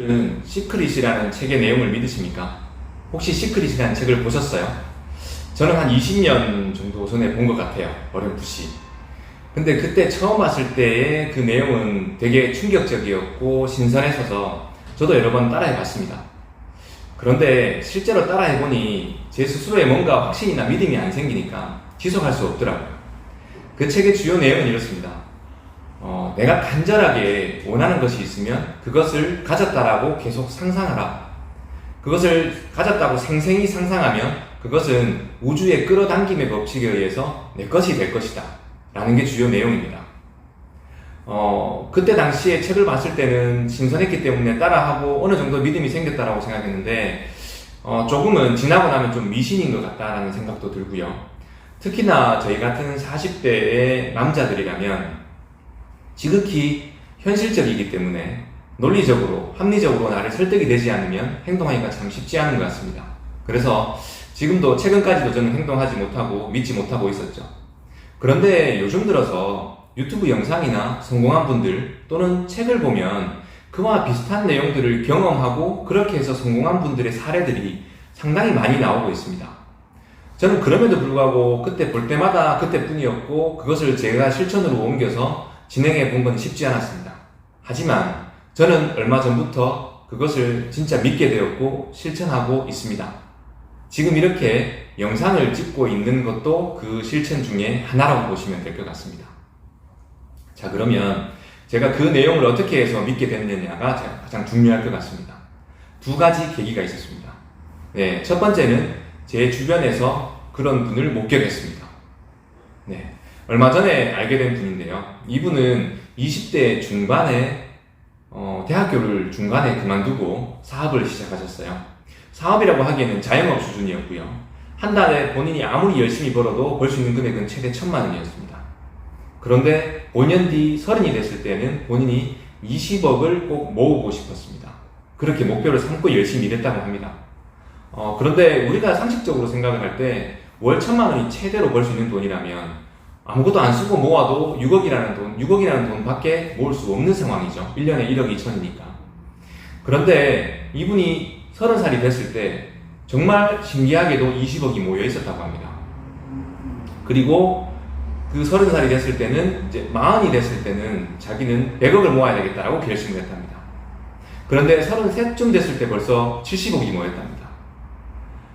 는 시크릿이라는 책의 내용을 믿으십니까? 혹시 시크릿이라는 책을 보셨어요? 저는 한 20년 정도 전에 본 것 같아요. 어렴풋이. 근데 그때 처음 봤을 때의 그 내용은 되게 충격적이었고 신선했어서 저도 여러 번 따라해 봤습니다. 그런데 실제로 따라해 보니 제 스스로에 뭔가 확신이나 믿음이 안 생기니까 지속할 수 없더라고요. 그 책의 주요 내용은 이렇습니다. 내가 간절하게 원하는 것이 있으면 그것을 가졌다라고 계속 상상하라. 그것을 가졌다고 생생히 상상하면 그것은 우주의 끌어당김의 법칙에 의해서 내 것이 될 것이다 라는 게 주요 내용입니다. 그때 당시에 책을 봤을 때는 신선했기 때문에 따라하고 어느 정도 믿음이 생겼다라고 생각했는데 조금은 지나고 나면 좀 미신인 것 같다라는 생각도 들고요. 특히나 저희 같은 40대의 남자들이라면 지극히 현실적이기 때문에 논리적으로, 합리적으로 나를 설득이 되지 않으면 행동하기가 참 쉽지 않은 것 같습니다. 그래서 지금도 최근까지도 저는 행동하지 못하고 믿지 못하고 있었죠. 그런데 요즘 들어서 유튜브 영상이나 성공한 분들 또는 책을 보면 그와 비슷한 내용들을 경험하고 그렇게 해서 성공한 분들의 사례들이 상당히 많이 나오고 있습니다. 저는 그럼에도 불구하고 그때 볼 때마다 그때뿐이었고 그것을 제가 실천으로 옮겨서 진행해 본 건 쉽지 않았습니다. 하지만 저는 얼마 전부터 그것을 진짜 믿게 되었고 실천하고 있습니다. 지금 이렇게 영상을 찍고 있는 것도 그 실천 중에 하나라고 보시면 될 것 같습니다. 자, 그러면 제가 그 내용을 어떻게 해서 믿게 됐느냐가 가장 중요할 것 같습니다. 두 가지 계기가 있었습니다. 네, 첫 번째는 제 주변에서 그런 분을 목격했습니다. 네, 얼마 전에 알게 된 분인데요. 이분은 20대 중반에 대학교를 중간에 그만두고 사업을 시작하셨어요. 사업이라고 하기에는 자영업 수준이었고요. 한 달에 본인이 아무리 열심히 벌어도 벌 수 있는 금액은 최대 1,000만 원이었습니다. 그런데 5년 뒤 30이 됐을 때는 본인이 20억을 꼭 모으고 싶었습니다. 그렇게 목표를 삼고 열심히 일했다고 합니다. 그런데 우리가 상식적으로 생각을 할 때 월 1,000만 원이 최대로 벌 수 있는 돈이라면 아무것도 안 쓰고 모아도 6억이라는 돈밖에 모을 수 없는 상황이죠. 1년에 1억 2천이니까. 그런데 이분이 30살이 됐을 때 정말 신기하게도 20억이 모여 있었다고 합니다. 그리고 그 30살이 됐을 때는 이제 40이 됐을 때는 자기는 100억을 모아야 되겠다라고 결심을 했답니다. 그런데 33쯤 됐을 때 벌써 70억이 모였답니다.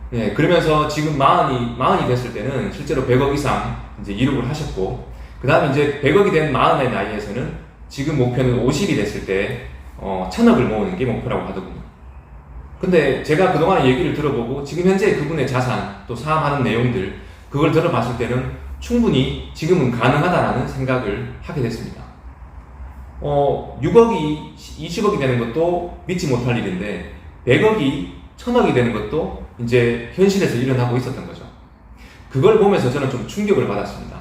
네, 그러면서 지금 40이 됐을 때는 실제로 100억 이상 이제 이룩을 하셨고, 그 다음에 이제 100억이 된 40의 나이에서는 지금 목표는 50이 됐을 때, 1,000억을 모으는 게 목표라고 하더군요. 근데 제가 그동안 얘기를 들어보고 지금 현재 그분의 자산, 또 사업하는 내용들, 그걸 들어봤을 때는 충분히 지금은 가능하다라는 생각을 하게 됐습니다. 6억이 20억이 되는 것도 믿지 못할 일인데, 100억이 1,000억이 되는 것도 이제 현실에서 일어나고 있었던 거죠. 그걸 보면서 저는 좀 충격을 받았습니다.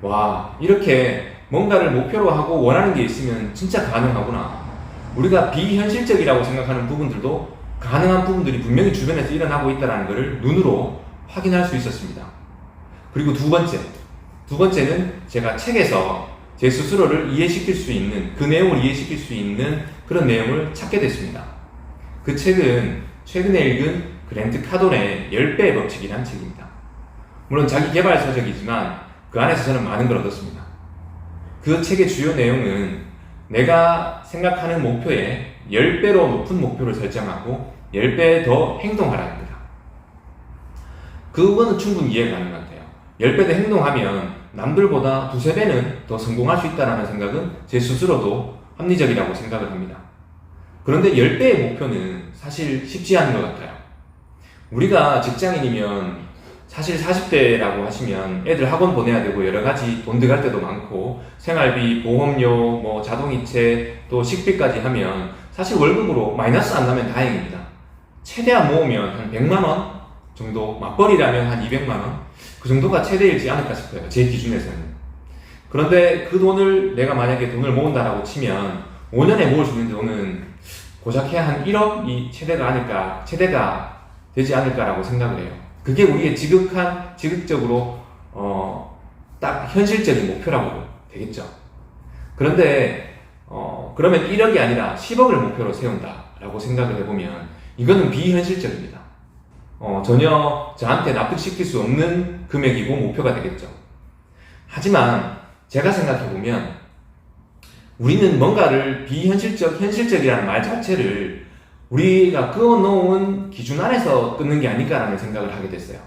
와, 이렇게 뭔가를 목표로 하고 원하는 게 있으면 진짜 가능하구나. 우리가 비현실적이라고 생각하는 부분들도 가능한 부분들이 분명히 주변에서 일어나고 있다는 것을 눈으로 확인할 수 있었습니다. 그리고 두 번째는 제가 책에서 제 스스로를 이해시킬 수 있는, 그 내용을 이해시킬 수 있는 그런 내용을 찾게 됐습니다. 그 책은 최근에 읽은 그랜트 카돈의 10배의 법칙이라는 책입니다. 물론 자기 개발 서적이지만 그 안에서 저는 많은 걸 얻었습니다. 그 책의 주요 내용은 내가 생각하는 목표에 10배로 높은 목표를 설정하고 10배 더 행동하라입니다. 그거는 충분히 이해가 가는 것 같아요. 10배 더 행동하면 남들보다 두세 배는 더 성공할 수 있다는 생각은 제 스스로도 합리적이라고 생각을 합니다. 그런데 10배의 목표는 사실 쉽지 않은 것 같아요. 우리가 직장인이면 사실 40대라고 하시면 애들 학원 보내야 되고 여러 가지 돈 들어갈 때도 많고 생활비, 보험료, 뭐 자동이체, 또 식비까지 하면 사실 월급으로 마이너스 안 나면 다행입니다. 최대한 모으면 한 100만 원 정도, 맞벌이라면 한 200만 원, 그 정도가 최대이지 않을까 싶어요. 제 기준에서는. 그런데 그 돈을 내가 만약에 돈을 모은다라고 치면 5년에 모을 수 있는 돈은 고작 해야 한 1억이 최대가 되지 않을까라고 생각을 해요. 그게 우리의 지극적으로 딱 현실적인 목표라고 되겠죠. 그런데 그러면 1억이 아니라 10억을 목표로 세운다라고 생각을 해보면 이거는 비현실적입니다. 전혀 저한테 납득시킬 수 없는 금액이고 목표가 되겠죠. 하지만 제가 생각해보면 우리는 뭔가를 현실적이라는 말 자체를 우리가 그어놓은 기준 안에서 끊는 게 아닐까라는 생각을 하게 됐어요.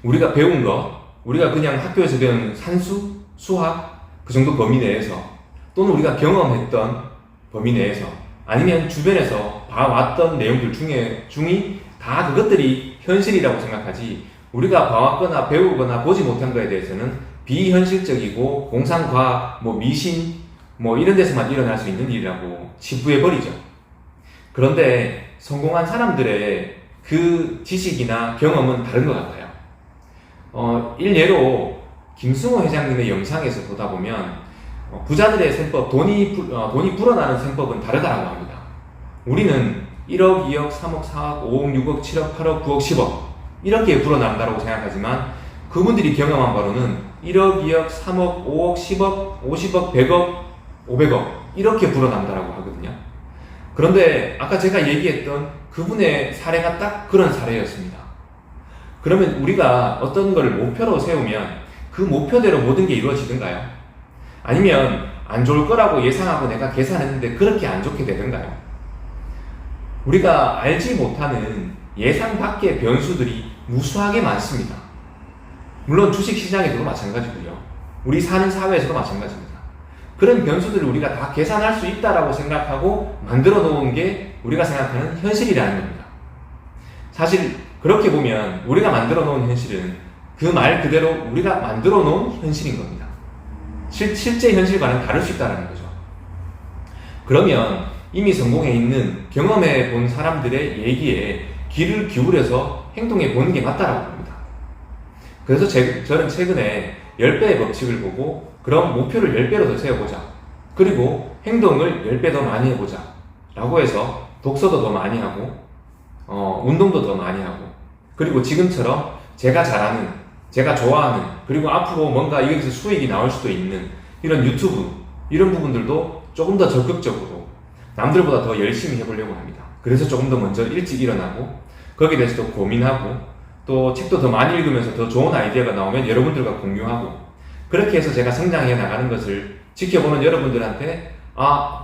우리가 배운 거, 우리가 그냥 학교에서 배운 산수, 수학, 그 정도 범위 내에서 또는 우리가 경험했던 범위 내에서 아니면 주변에서 봐왔던 내용들 중이 다 그것들이 현실이라고 생각하지 우리가 봐왔거나 배우거나 보지 못한 거에 대해서는 비현실적이고 공상과학, 미신, 이런 데서만 일어날 수 있는 일이라고 치부해버리죠. 그런데 성공한 사람들의 그 지식이나 경험은 다른 것 같아요. 일례로 김승호 회장님의 영상에서 보다 보면 부자들의 셈법, 돈이 불어나는 셈법은 다르다고 합니다. 우리는 1억, 2억, 3억, 4억, 5억, 6억, 7억, 8억, 9억, 10억 이렇게 불어난다고 생각하지만 그분들이 경험한 바로는 1억, 2억, 3억, 5억, 10억, 50억, 100억, 500억 이렇게 불어난다고 하거든요. 그런데 아까 제가 얘기했던 그분의 사례가 딱 그런 사례였습니다. 그러면 우리가 어떤 거를 목표로 세우면 그 목표대로 모든 게 이루어지던가요? 아니면 안 좋을 거라고 예상하고 내가 계산했는데 그렇게 안 좋게 되던가요? 우리가 알지 못하는 예상 밖의 변수들이 무수하게 많습니다. 물론 주식시장에서도 마찬가지고요. 우리 사는 사회에서도 마찬가지입니다. 그런 변수들을 우리가 다 계산할 수 있다라고 생각하고 만들어 놓은 게 우리가 생각하는 현실이라는 겁니다. 사실 그렇게 보면 우리가 만들어 놓은 현실은 그 말 그대로 우리가 만들어 놓은 현실인 겁니다. 실제 현실과는 다를 수 있다는 거죠. 그러면 이미 성공해 있는 경험해 본 사람들의 얘기에 귀를 기울여서 행동해 보는 게 맞다라고 봅니다. 그래서 저는 최근에 10배의 법칙을 보고 그럼 목표를 10배로 더 세워보자. 그리고 행동을 10배 더 많이 해보자. 라고 해서 독서도 더 많이 하고 운동도 더 많이 하고 그리고 지금처럼 제가 잘하는, 제가 좋아하는 그리고 앞으로 뭔가 여기서 수익이 나올 수도 있는 이런 유튜브 이런 부분들도 조금 더 적극적으로 남들보다 더 열심히 해보려고 합니다. 그래서 조금 더 먼저 일찍 일어나고 거기에 대해서 또 고민하고 또 책도 더 많이 읽으면서 더 좋은 아이디어가 나오면 여러분들과 공유하고 그렇게 해서 제가 성장해 나가는 것을 지켜보는 여러분들한테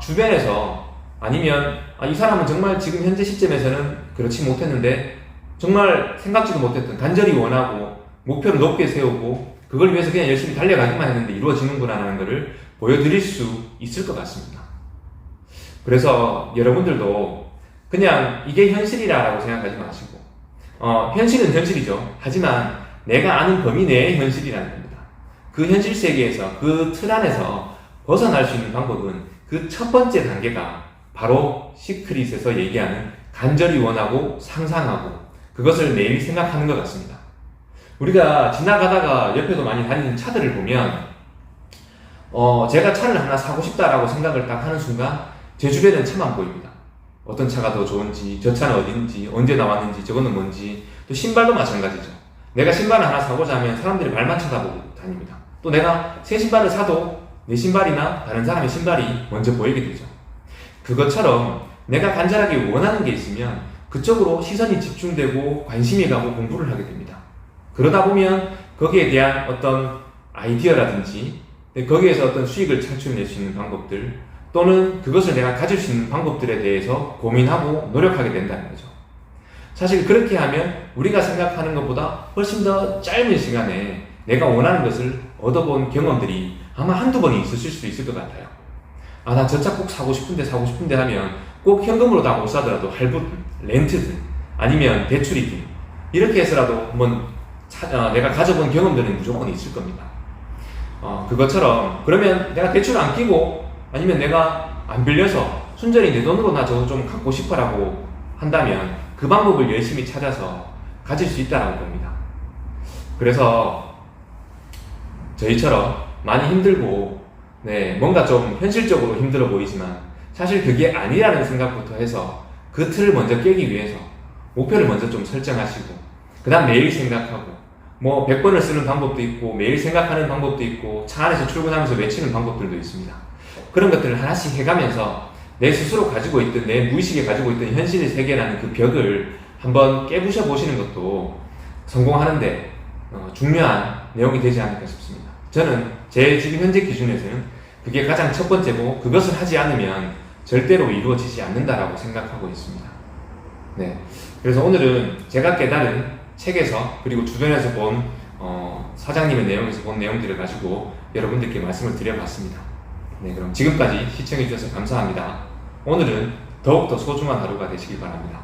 주변에서 아니면 이 사람은 정말 지금 현재 시점에서는 그렇지 못했는데 정말 생각지도 못했던 간절히 원하고 목표를 높게 세우고 그걸 위해서 그냥 열심히 달려가기만 했는데 이루어지는구나 하는 것을 보여드릴 수 있을 것 같습니다. 그래서 여러분들도 그냥 이게 현실이라고 생각하지 마시고 현실은 현실이죠. 하지만 내가 아는 범위 내의 현실이라는 겁니다. 그 현실 세계에서 그 틀 안에서 벗어날 수 있는 방법은 그 첫 번째 단계가 바로 시크릿에서 얘기하는 간절히 원하고 상상하고 그것을 매일 생각하는 것 같습니다. 우리가 지나가다가 옆에도 많이 다니는 차들을 보면 제가 차를 하나 사고 싶다라고 생각을 딱 하는 순간 제 주변에는 차만 보입니다. 어떤 차가 더 좋은지, 저 차는 어딘지, 언제 나왔는지, 저거는 뭔지. 또 신발도 마찬가지죠. 내가 신발을 하나 사고자 하면 사람들이 발만 쳐다보고 다닙니다. 또 내가 새 신발을 사도 내 신발이나 다른 사람의 신발이 먼저 보이게 되죠. 그것처럼 내가 간절하게 원하는 게 있으면 그쪽으로 시선이 집중되고 관심이 가고 공부를 하게 됩니다. 그러다 보면 거기에 대한 어떤 아이디어라든지 거기에서 어떤 수익을 창출해낼 수 있는 방법들 또는 그것을 내가 가질 수 있는 방법들에 대해서 고민하고 노력하게 된다는 거죠. 사실 그렇게 하면 우리가 생각하는 것보다 훨씬 더 짧은 시간에 내가 원하는 것을 얻어본 경험들이 아마 한두 번이 있으실 수 있을 것 같아요. 나 저 차 꼭 사고 싶은데 하면 꼭 현금으로 다 못 사더라도 할부든 렌트든 아니면 대출이든 이렇게 해서라도 한번 내가 가져본 경험들은 무조건 있을 겁니다. 그것처럼 그러면 내가 대출 안 끼고 아니면 내가 안 빌려서 순전히 내 돈으로 나 저거 좀 갖고 싶어라고 한다면 그 방법을 열심히 찾아서 가질 수 있다는 겁니다. 그래서 저희처럼 많이 힘들고 뭔가 좀 현실적으로 힘들어 보이지만 사실 그게 아니라는 생각부터 해서 그 틀을 먼저 깨기 위해서 목표를 먼저 좀 설정하시고 그 다음 매일 생각하고 100번을 쓰는 방법도 있고 매일 생각하는 방법도 있고 차 안에서 출근하면서 외치는 방법들도 있습니다. 그런 것들을 하나씩 해가면서 내 스스로 가지고 있던, 내 무의식에 가지고 있던 현실의 세계라는 그 벽을 한번 깨부셔 보시는 것도 성공하는데 중요한 내용이 되지 않을까 싶습니다. 저는 제 지금 현재 기준에서는 그게 가장 첫 번째고, 그것을 하지 않으면 절대로 이루어지지 않는다라고 생각하고 있습니다. 네. 그래서 오늘은 제가 깨달은 책에서, 그리고 주변에서 본 사장님의 내용에서 본 내용들을 가지고 여러분들께 말씀을 드려봤습니다. 네, 그럼 지금까지 시청해주셔서 감사합니다. 오늘은 더욱더 소중한 하루가 되시길 바랍니다.